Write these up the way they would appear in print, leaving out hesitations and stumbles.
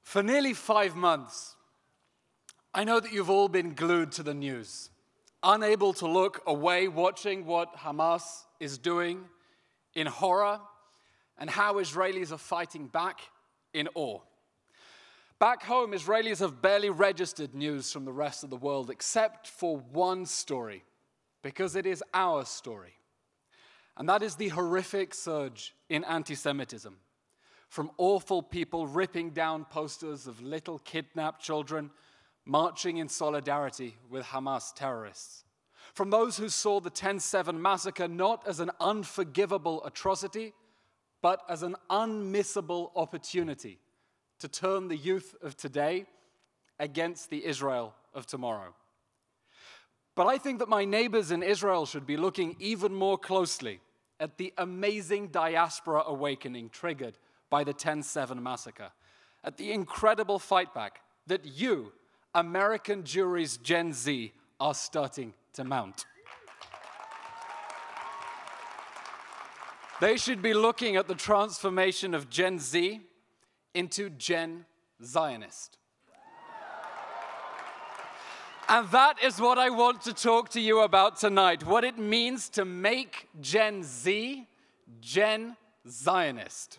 For nearly 5 months, I know that you've all been glued to the news, unable to look away, watching what Hamas is doing in horror and how Israelis are fighting back in awe. Back home, Israelis have barely registered news from the rest of the world except for one story, because it is our story. And that is the horrific surge in anti-Semitism, from awful people ripping down posters of little kidnapped children marching in solidarity with Hamas terrorists. From those who saw the 10/7 massacre not as an unforgivable atrocity, but as an unmissable opportunity to turn the youth of today against the Israel of tomorrow. But I think that my neighbors in Israel should be looking even more closely at the amazing diaspora awakening triggered by the 10/7 massacre, at the incredible fightback that you, American Jewry's Gen Z, are starting to mount. They should be looking at the transformation of Gen Z into Gen-Zionist. And that is what I want to talk to you about tonight, what it means to make Gen Z Gen-Zionist.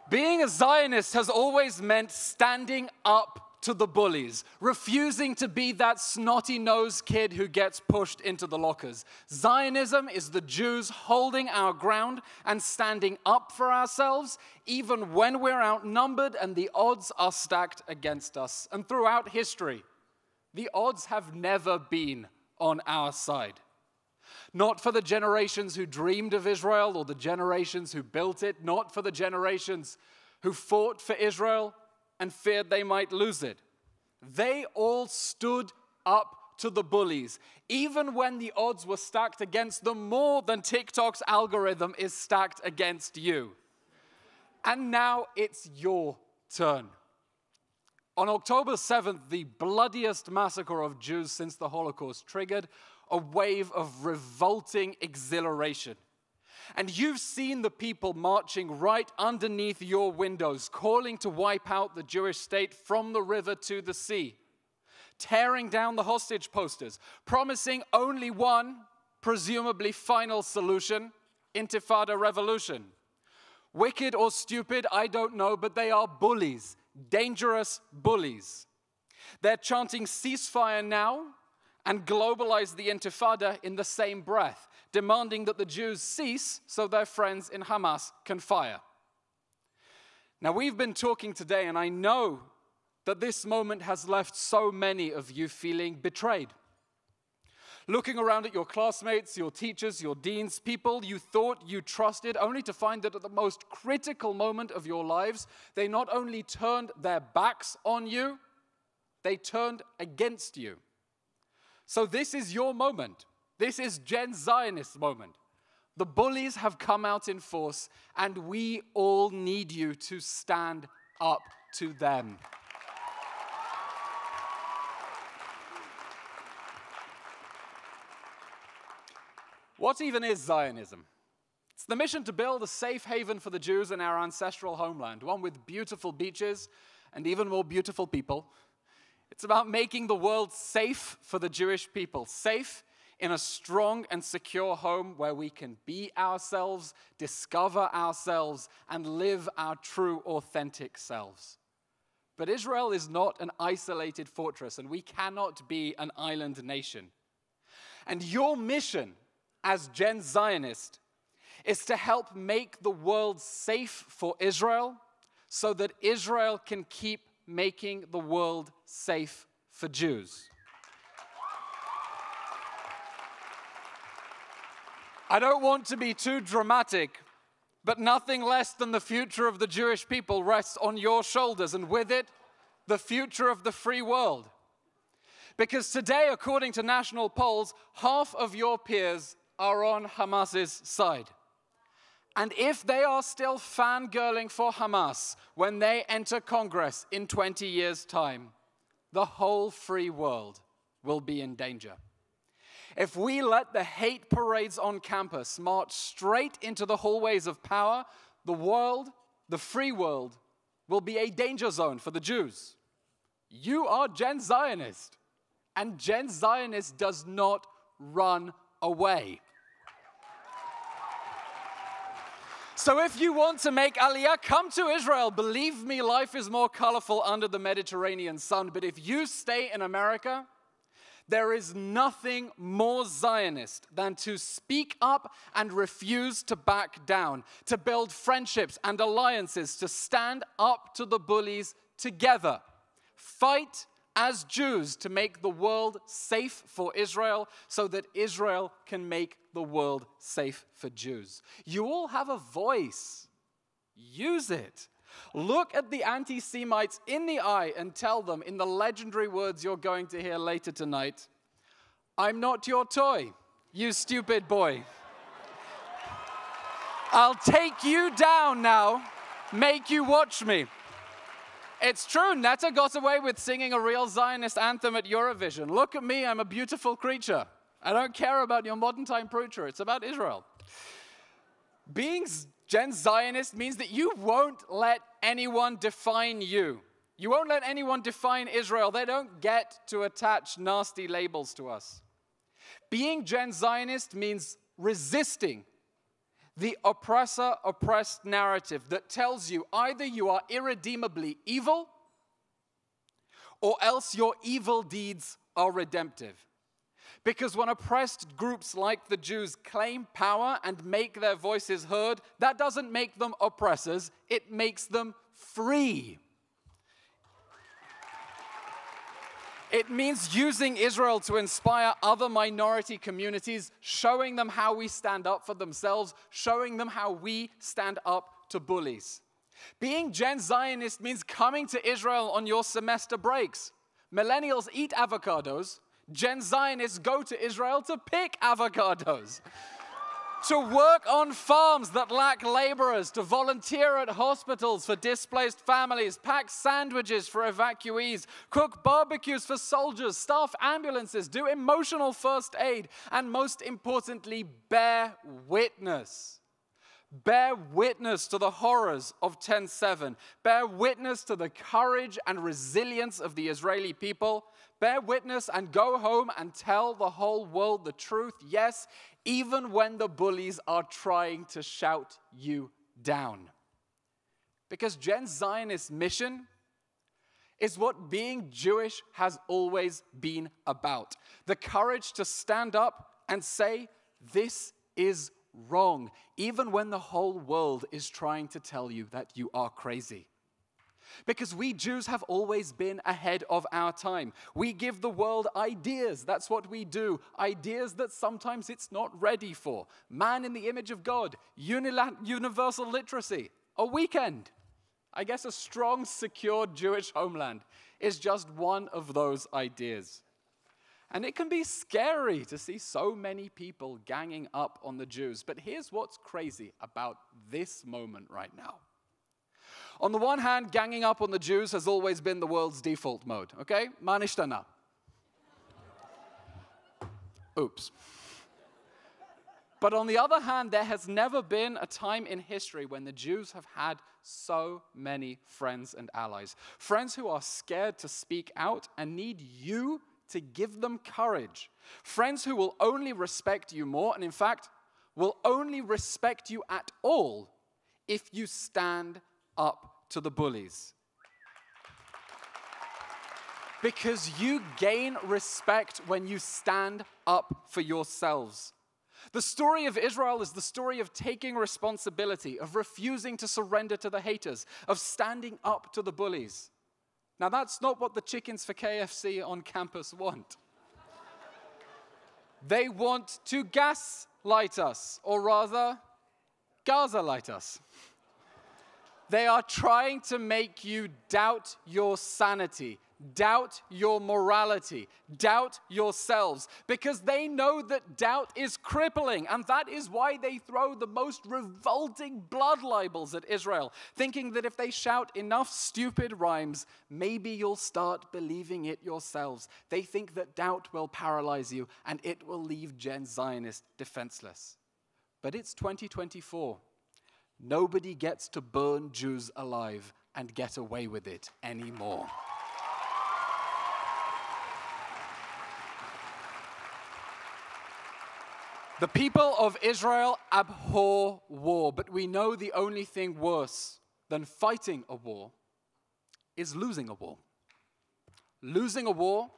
Being a Zionist has always meant standing up to the bullies, refusing to be that snotty-nosed kid who gets pushed into the lockers. Zionism is the Jews holding our ground and standing up for ourselves, even when we're outnumbered and the odds are stacked against us. And throughout history, the odds have never been on our side. Not for the generations who dreamed of Israel or the generations who built it, not for the generations who fought for Israel and feared they might lose it. They all stood up to the bullies, even when the odds were stacked against them more than TikTok's algorithm is stacked against you. And now it's your turn. On October 7th, the bloodiest massacre of Jews since the Holocaust triggered a wave of revolting exhilaration. And you've seen the people marching right underneath your windows, calling to wipe out the Jewish state from the river to the sea, tearing down the hostage posters, promising only one, presumably final solution: Intifada revolution. Wicked or stupid, I don't know, but they are bullies, dangerous bullies. They're chanting ceasefire now and globalize the Intifada in the same breath, demanding that the Jews cease so their friends in Hamas can fire. Now, we've been talking today, and I know that this moment has left so many of you feeling betrayed. Looking around at your classmates, your teachers, your deans, people you thought you trusted, only to find that at the most critical moment of your lives, they not only turned their backs on you, they turned against you. So this is your moment. This is Gen-Zionist moment. The bullies have come out in force, and we all need you to stand up to them. What even is Zionism? It's the mission to build a safe haven for the Jews in our ancestral homeland, one with beautiful beaches and even more beautiful people. It's about making the world safe for the Jewish people, safe in a strong and secure home where we can be ourselves, discover ourselves, and live our true, authentic selves. But Israel is not an isolated fortress, and we cannot be an island nation. And your mission as Gen-Zionist is to help make the world safe for Israel so that Israel can keep making the world safe for Jews. I don't want to be too dramatic, but nothing less than the future of the Jewish people rests on your shoulders, and with it, the future of the free world. Because today, according to national polls, half of your peers are on Hamas's side. And if they are still fangirling for Hamas when they enter Congress in 20 years' time, the whole free world will be in danger. If we let the hate parades on campus march straight into the hallways of power, the world, the free world, will be a danger zone for the Jews. You are Gen-Zionist, and Gen-Zionist does not run away. So if you want to make Aliyah, come to Israel. Believe me, life is more colorful under the Mediterranean sun. But if you stay in America, there is nothing more Zionist than to speak up and refuse to back down, to build friendships and alliances, to stand up to the bullies together. Fight as Jews to make the world safe for Israel so that Israel can make the world safe for Jews. You all have a voice. Use it. Look at the anti-Semites in the eye and tell them in the legendary words you're going to hear later tonight, "I'm not your toy, you stupid boy. I'll take you down now, make you watch me." It's true, Neta got away with singing a real Zionist anthem at Eurovision. Look at me, I'm a beautiful creature. I don't care about your modern time preacher, it's about Israel. Being Gen-Zionist means that you won't let anyone define you. You won't let anyone define Israel. They don't get to attach nasty labels to us. Being Gen-Zionist means resisting the oppressor-oppressed narrative that tells you either you are irredeemably evil or else your evil deeds are redemptive. Because when oppressed groups like the Jews claim power and make their voices heard, that doesn't make them oppressors, it makes them free. It means using Israel to inspire other minority communities, showing them how we stand up for themselves, showing them how we stand up to bullies. Being Gen-Zionist means coming to Israel on your semester breaks. Millennials eat avocados. Gen-Zionists go to Israel to pick avocados, to work on farms that lack laborers, to volunteer at hospitals for displaced families, pack sandwiches for evacuees, cook barbecues for soldiers, staff ambulances, do emotional first aid, and most importantly, bear witness. Bear witness to the horrors of 10/7. Bear witness to the courage and resilience of the Israeli people. Bear witness and go home and tell the whole world the truth. Yes, even when the bullies are trying to shout you down. Because Gen-Zionist mission is what being Jewish has always been about. The courage to stand up and say, this is wrong, even when the whole world is trying to tell you that you are crazy. Because we Jews have always been ahead of our time. We give the world ideas. That's what we do. Ideas that sometimes it's not ready for. Man in the image of God. Universal literacy. A weekend. I guess a strong, secure Jewish homeland is just one of those ideas. And it can be scary to see so many people ganging up on the Jews. But here's what's crazy about this moment right now. On the one hand, ganging up on the Jews has always been the world's default mode, okay? Ma nishtana. Oops. But on the other hand, there has never been a time in history when the Jews have had so many friends and allies. Friends who are scared to speak out and need you to give them courage. Friends who will only respect you more, and in fact, will only respect you at all if you stand up to the bullies. Because you gain respect when you stand up for yourselves. The story of Israel is the story of taking responsibility, of refusing to surrender to the haters, of standing up to the bullies. Now that's not what the chickens for KFC on campus want. They want to gaslight us, or rather, Gaza-light us. They are trying to make you doubt your sanity, doubt your morality, doubt yourselves, because they know that doubt is crippling, and that is why they throw the most revolting blood libels at Israel, thinking that if they shout enough stupid rhymes, maybe you'll start believing it yourselves. They think that doubt will paralyze you, and it will leave Gen-Zionist defenseless. But it's 2024. Nobody gets to burn Jews alive, and get away with it anymore. The people of Israel abhor war, but we know the only thing worse than fighting a war is losing a war. Losing a war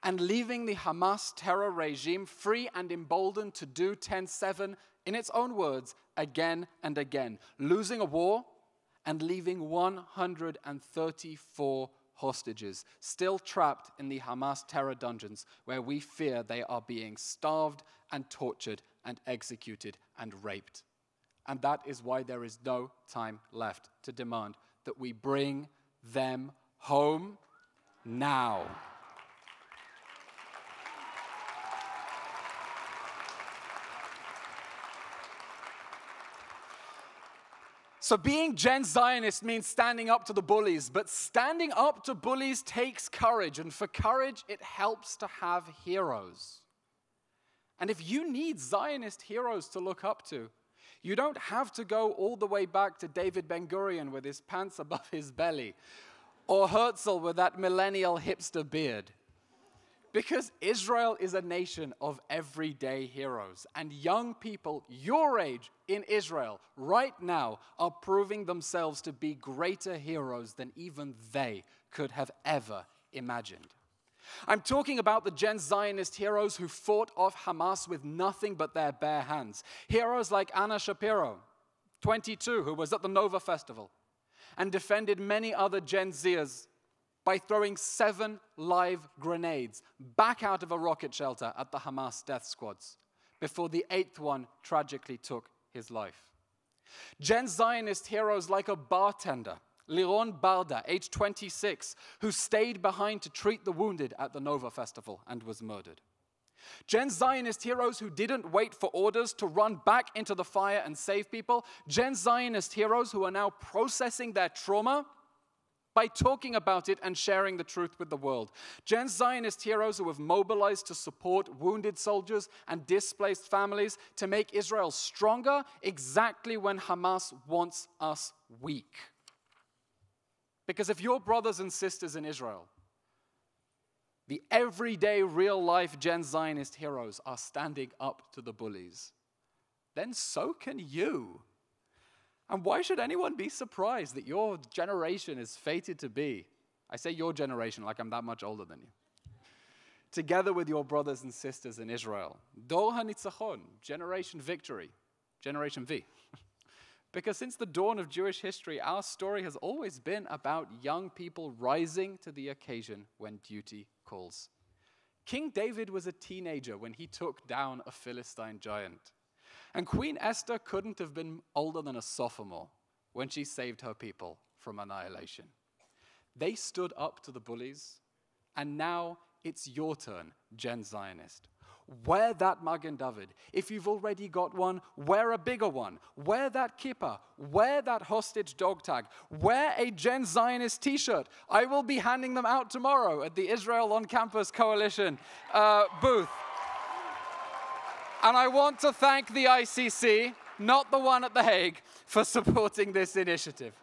and leaving the Hamas terror regime free and emboldened to do 10-7, in its own words, again and again. Losing a war and leaving 134 hostages still trapped in the Hamas terror dungeons, where we fear they are being starved and tortured and executed and raped. And that is why there is no time left to demand that we bring them home now. So being Gen-Zionist means standing up to the bullies, but standing up to bullies takes courage, and for courage, it helps to have heroes. And if you need Zionist heroes to look up to, you don't have to go all the way back to David Ben-Gurion with his pants above his belly, or Herzl with that millennial hipster beard. Because Israel is a nation of everyday heroes, and young people your age in Israel right now are proving themselves to be greater heroes than even they could have ever imagined. I'm talking about the Gen-Zionist heroes who fought off Hamas with nothing but their bare hands. Heroes like Anna Shapiro, 22, who was at the Nova Festival and defended many other Gen Zers by throwing 7 live grenades back out of a rocket shelter at the Hamas death squads before the 8th one tragically took his life. Gen-Zionist heroes like a bartender, Liron Barda, age 26, who stayed behind to treat the wounded at the Nova Festival and was murdered. Gen-Zionist heroes who didn't wait for orders to run back into the fire and save people. Gen-Zionist heroes who are now processing their trauma by talking about it and sharing the truth with the world. Gen-Zionist heroes who have mobilized to support wounded soldiers and displaced families to make Israel stronger exactly when Hamas wants us weak. Because if your brothers and sisters in Israel, the everyday real-life Gen-Zionist heroes, are standing up to the bullies, then so can you. And why should anyone be surprised that your generation is fated to be, I say your generation like I'm that much older than you, together with your brothers and sisters in Israel, Dor HaNitzachon, Generation Victory, Generation V. Because since the dawn of Jewish history, our story has always been about young people rising to the occasion when duty calls. King David was a teenager when he took down a Philistine giant. And Queen Esther couldn't have been older than a sophomore when she saved her people from annihilation. They stood up to the bullies, and now it's your turn, Gen-Zionist. Wear that Magen David. If you've already got one, wear a bigger one. Wear that kippah. Wear that hostage dog tag. Wear a Gen-Zionist t-shirt. I will be handing them out tomorrow at the Israel on Campus Coalition booth. And I want to thank the ICC, not the one at The Hague, for supporting this initiative.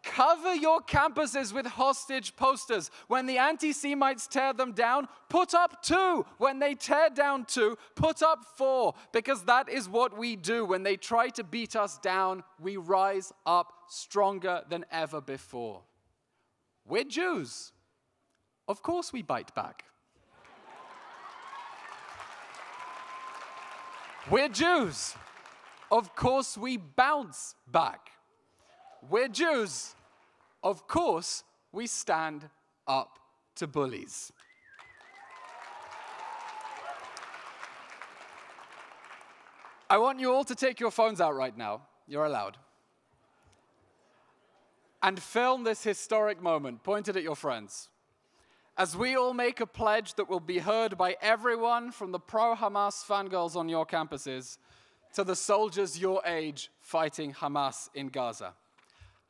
Cover your campuses with hostage posters. When the anti-Semites tear them down, put up 2. When they tear down 2, put up 4. Because that is what we do. When they try to beat us down, we rise up stronger than ever before. We're Jews. Of course we bite back. We're Jews. Of course we bounce back. We're Jews. Of course we stand up to bullies. I want you all to take your phones out right now. You're allowed. And film this historic moment pointed at your friends, as we all make a pledge that will be heard by everyone from the pro-Hamas fangirls on your campuses to the soldiers your age fighting Hamas in Gaza.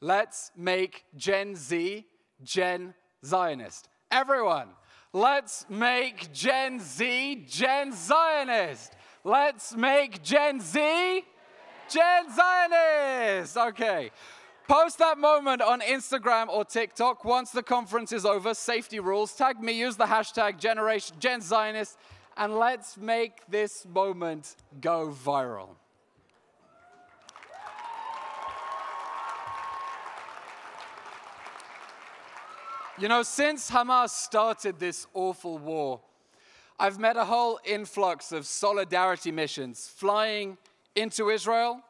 Let's make Gen Z Gen-Zionist. Everyone, let's make Gen Z Gen-Zionist. Let's make Gen Z Gen-Zionist. Okay. Post that moment on Instagram or TikTok. Once the conference is over, safety rules. Tag me, use the hashtag Gen-Zionist, and let's make this moment go viral. You know, since Hamas started this awful war, I've met a whole influx of solidarity missions flying into Israel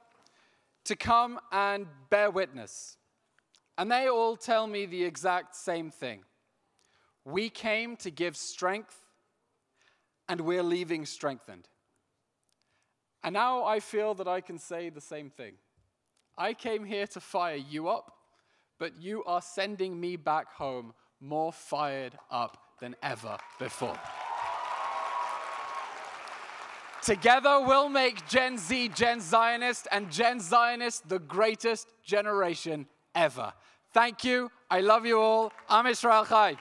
to come and bear witness. And they all tell me the exact same thing. We came to give strength, and we're leaving strengthened. And now I feel that I can say the same thing. I came here to fire you up, but you are sending me back home more fired up than ever before. Together, we'll make Gen Z Gen-Zionist and Gen-Zionist the greatest generation ever. Thank you. I love you all. Am Israel Chai.